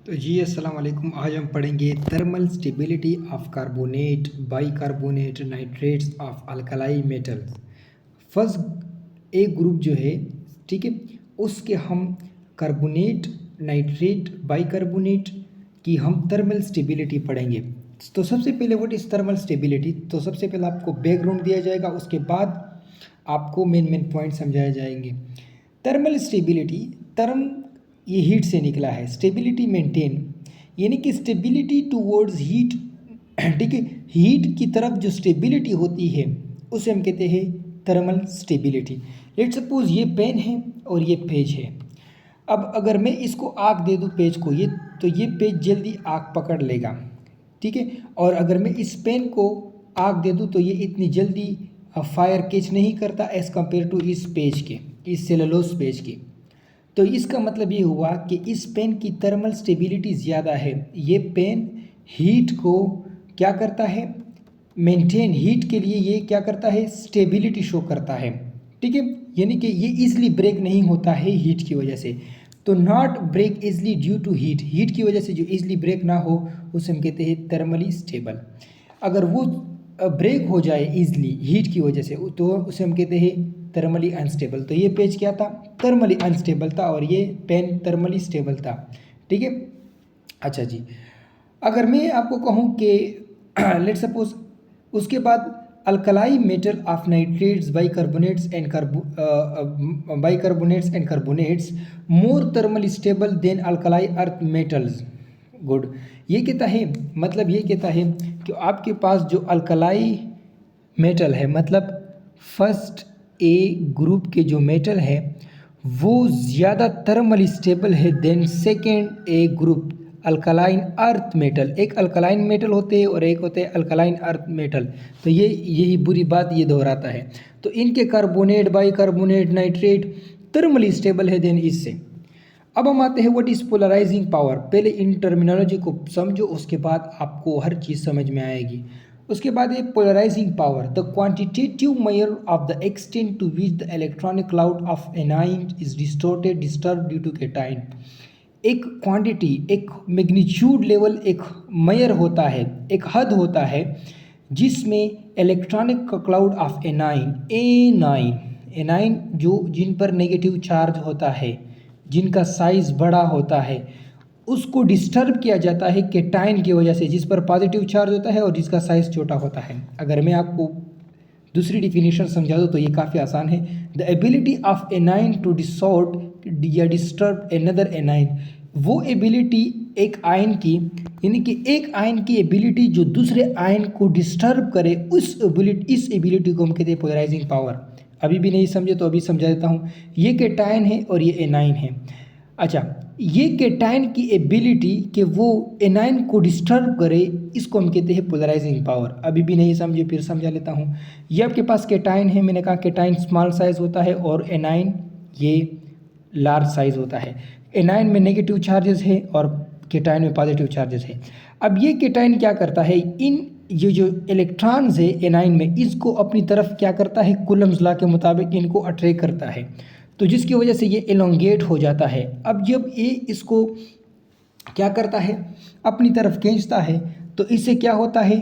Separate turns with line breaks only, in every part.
तो जी अस्सलाम वालेकुम। आज हम पढ़ेंगे thermal stability of carbonate bicarbonate nitrates of alkali metals. First एक ग्रुप जो है, ठीक है, उसके हम कार्बोनेट नाइट्रेट बाइकार्बोनेट की हम थर्मल स्टेबिलिटी पढ़ेंगे। तो सबसे पहले व्हाट इज़ थर्मल स्टेबिलिटी, तो सबसे पहले आपको बैकग्राउंड दिया जाएगा, उसके बाद आपको मेन पॉइंट समझाए जाएंगे। थर्मल स्टेबिलिटी, टर्म ये हीट से निकला है। स्टेबिलिटी मेंटेन यानी कि स्टेबिलिटी टूवर्ड्स हीट, ठीक है, हीट की तरफ जो स्टेबिलिटी होती है उसे हम कहते हैं थर्मल स्टेबिलिटी। लेट्स सपोज ये पेन है और ये पेज है। अब अगर मैं इसको आग दे दूँ पेज को, ये पेज जल्दी आग पकड़ लेगा, ठीक है। और अगर मैं इस पेन को आग दे दूँ तो ये इतनी जल्दी फायर कैच नहीं करता एज़ कम्पेयर टू इस पेज के, इस सेलुलोज पेज के। तो इसका मतलब ये हुआ कि इस पेन की थर्मल स्टेबिलिटी ज़्यादा है। ये पेन हीट को क्या करता है, मेंटेन, हीट के लिए ये क्या करता है, स्टेबिलिटी शो करता है, ठीक है। यानी कि ये इजली ब्रेक नहीं होता है हीट की वजह से। तो not break easily due to heat, heat की वजह से जो इजली ब्रेक ना हो उसे हम कहते हैं थर्मली स्टेबल। अगर वो ब्रेक हो जाए इजली हीट की वजह से तो उसे हम कहते हैं थर्मली अनस्टेबल। तो ये पेज क्या था, थर्मली अनस्टेबल था, और ये पेन थर्मली स्टेबल था, ठीक है। अच्छा जी, अगर मैं आपको कहूँ कि लेट सपोज उसके बाद alkali metal of nitrates bicarbonates and carbonates more thermally stable then alkali earth metals. Good, ये कहता है, मतलब ये कहता है कि आपके पास जो अल्कलाई मेटल है, मतलब फर्स्ट ए ग्रुप के जो मेटल है वो ज़्यादा थर्मली स्टेबल है देन सेकेंड ए ग्रुप अल्कलाइन अर्थ मेटल। एक अल्कलाइन मेटल होते हैं और एक होते हैं अल्कलाइन अर्थ मेटल। तो ये यही बुरी बात ये दोहराता है। तो इनके carbonate bicarbonate nitrate thermally stable है देन इससे। अब हम आते हैं व्हाट इज़ पोलराइजिंग पावर। पहले इन टर्मिनोलॉजी को समझो, उसके बाद आपको हर चीज़ समझ में आएगी। उसके बाद है polarising power, the quantitative measure of the extent to which the electronic cloud of anion is disturb due to cation. एक क्वांटिटी, एक मैग्नीट्यूड लेवल, एक मेजर होता है, एक हद होता है जिसमें इलेक्ट्रॉनिक क्लाउड ऑफ एनाइन जो जिन पर नेगेटिव चार्ज होता है, जिनका साइज़ बड़ा होता है, उसको डिस्टर्ब किया जाता है केटाइन की वजह से, जिस पर पॉजिटिव चार्ज होता है और जिसका साइज़ छोटा होता है। अगर मैं आपको दूसरी डिफिनीशन समझा दूँ तो ये काफ़ी आसान है। The ability of anion to distort या डिस्टर्ब एनदर एनाइन, वो एबिलिटी एक आयन की, यानी कि एक आयन की एबिलिटी जो दूसरे आयन को डिस्टर्ब करे, इस एबिलिटी को हम कहते हैं पोलराइजिंग पावर। अभी भी नहीं समझे तो अभी समझा देता हूँ। ये केटाइन है और ये एनाइन है। अच्छा, ये केटाइन की एबिलिटी कि वो एनाइन को डिस्टर्ब करे, इसको हम कहते हैं पोलराइजिंग पावर। अभी भी नहीं समझे फिर समझा लेता हूँ। ये आपके पास केटाइन है, मैंने कहा केटाइन स्मॉल साइज़ होता है और एनाइन ये लार्ज साइज़ होता है। एनाइन में नेगेटिव चार्जेस है और केटाइन में पॉजिटिव चार्जेस है। अब ये केटाइन क्या करता है, इन ये जो इलेक्ट्रॉन्स है एनाइन में, इसको अपनी तरफ क्या करता है, कूलम्स लॉ के मुताबिक इनको अट्रैक्ट करता है, तो जिसकी वजह से ये एलोंगेट हो जाता है। अब जब ये इसको क्या करता है, अपनी तरफ खींचता है, तो इससे क्या होता है,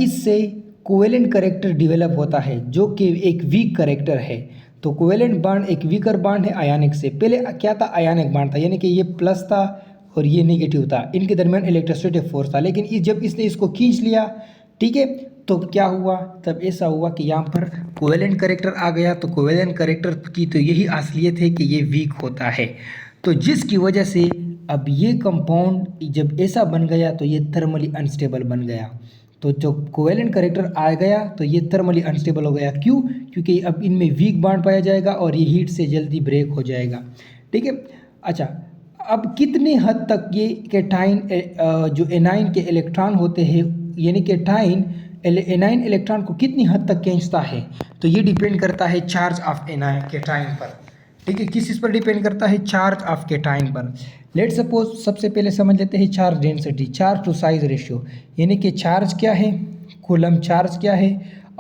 इससे कोवेलेंट करेक्टर डेवलप होता है जो कि एक वीक करेक्टर है। तो कोवेलेंट बॉन्ड एक वीकर बॉन्ड है आयनिक से। पहले क्या था, आयनिक बॉन्ड था, यानी कि ये प्लस था और ये नेगेटिव था, इनके दरमियान इलेक्ट्रोस्टैटिक फोर्स था। लेकिन जब इसने इसको खींच लिया, ठीक है, तो क्या हुआ, तब ऐसा हुआ कि यहाँ पर कोवेलेंट करेक्टर आ गया। तो कोवेलेंट करेक्टर की तो यही असलियत है कि ये वीक होता है, तो जिसकी वजह से अब ये कंपाउंड जब ऐसा बन गया तो ये थर्मली अनस्टेबल बन गया। तो जो कोवेलेंट करेक्टर आ गया तो ये थर्मली अनस्टेबल हो गया। क्यों? क्योंकि अब इनमें वीक बॉन्ड पाया जाएगा और ये हीट से जल्दी ब्रेक हो जाएगा, ठीक है। अच्छा, अब कितने हद तक ये केटाइन जो एनाइन के इलेक्ट्रॉन होते हैं, यानी केटाइन एनाइन इलेक्ट्रॉन को कितनी हद तक खींचता है, तो ये डिपेंड करता है चार्ज ऑफ एनाइन केटाइन पर, ठीक है। किस चीज़ पर डिपेंड करता है, चार्ज ऑफ केटाइन पर। लेट सपोज सबसे पहले समझ लेते हैं charge density, charge to size ratio, यानी कि चार्ज क्या है, कूलम चार्ज क्या है